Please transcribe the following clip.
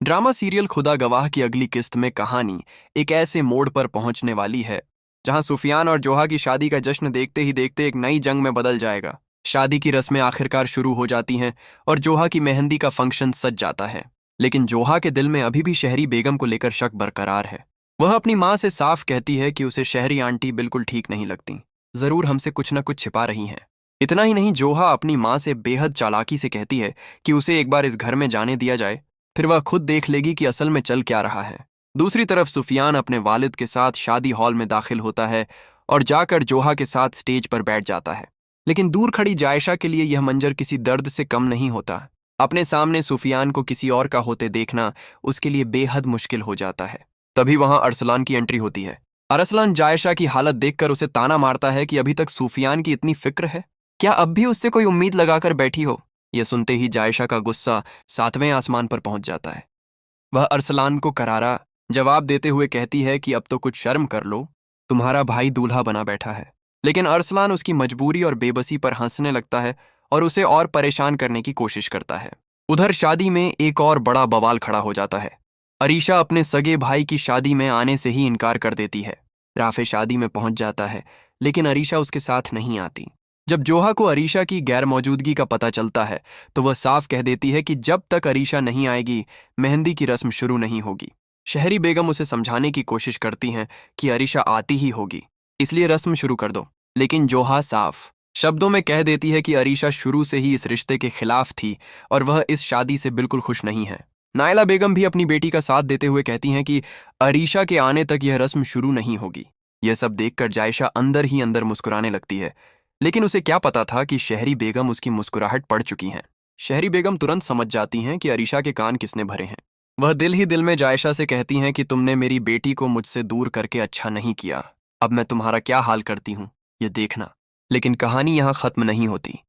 Drama serial खुदा गवाह की अगली किस्त में कहानी एक ऐसे मोड़ पर पहुंचने वाली है जहां सुफियान और जोहा की शादी का जश्न देखते ही देखते एक नई जंग में बदल जाएगा। शादी की रस्में आखिरकार शुरू हो जाती हैं और जोहा की मेहंदी का फंक्शन सज जाता है। लेकिन जोहा के दिल में अभी भी शहरी बेगम को लेकर शक बरकरार है। वह अपनी माँ से साफ कहती है कि उसे शहरी आंटी बिल्कुल ठीक नहीं लगती, जरूर हमसे कुछ न कुछ छिपा रही हैं। इतना ही नहीं, जोहा अपनी माँ से बेहद चालाकी से कहती है कि उसे एक बार इस घर में जाने दिया जाए, फिर वह खुद देख लेगी कि असल में चल क्या रहा है। दूसरी तरफ सुफियान अपने वालिद के साथ शादी हॉल में दाखिल होता है और जाकर जोहा के साथ स्टेज पर बैठ जाता है। लेकिन दूर खड़ी जायशा के लिए यह मंजर किसी दर्द से कम नहीं होता। अपने सामने सुफियान को किसी और का होते देखना उसके लिए बेहद मुश्किल हो जाता है। तभी वहां अरसलान की एंट्री होती है। अरसलान जायशा की हालत देखकर उसे ताना मारता है कि अभी तक सुफियान की इतनी फिक्र है, क्या अब भी उससे कोई उम्मीद लगाकर बैठी हो। यह सुनते ही जायशा का गुस्सा सातवें आसमान पर पहुंच जाता है। वह अरसलान को करारा जवाब देते हुए कहती है कि अब तो कुछ शर्म कर लो, तुम्हारा भाई दूल्हा बना बैठा है। लेकिन अरसलान उसकी मजबूरी और बेबसी पर हंसने लगता है और उसे और परेशान करने की कोशिश करता है। उधर शादी में एक और बड़ा बवाल खड़ा हो जाता है। अरीशा अपने सगे भाई की शादी में आने से ही इनकार कर देती है। राफे शादी में पहुंच जाता है लेकिन अरीशा उसके साथ नहीं आती। जब जोहा को अरीशा की गैर मौजूदगी का पता चलता है तो वह साफ कह देती है कि जब तक अरीशा नहीं आएगी मेहंदी की रस्म शुरू नहीं होगी। शहरी बेगम उसे समझाने की कोशिश करती हैं कि अरीशा आती ही होगी, इसलिए रस्म शुरू कर दो। लेकिन जोहा साफ शब्दों में कह देती है कि अरीशा शुरू से ही इस रिश्ते के खिलाफ थी और वह इस शादी से बिल्कुल खुश नहीं है। नायला बेगम भी अपनी बेटी का साथ देते हुए कहती हैं कि अरीशा के आने तक यह रस्म शुरू नहीं होगी। यह सब देखकर जायशा अंदर ही अंदर मुस्कुराने लगती है, लेकिन उसे क्या पता था कि शहरी बेगम उसकी मुस्कुराहट पड़ चुकी हैं। शहरी बेगम तुरंत समझ जाती हैं कि अरीशा के कान किसने भरे हैं। वह दिल ही दिल में जायशा से कहती हैं कि तुमने मेरी बेटी को मुझसे दूर करके अच्छा नहीं किया, अब मैं तुम्हारा क्या हाल करती हूँ ये देखना। लेकिन कहानी यहाँ खत्म नहीं होती।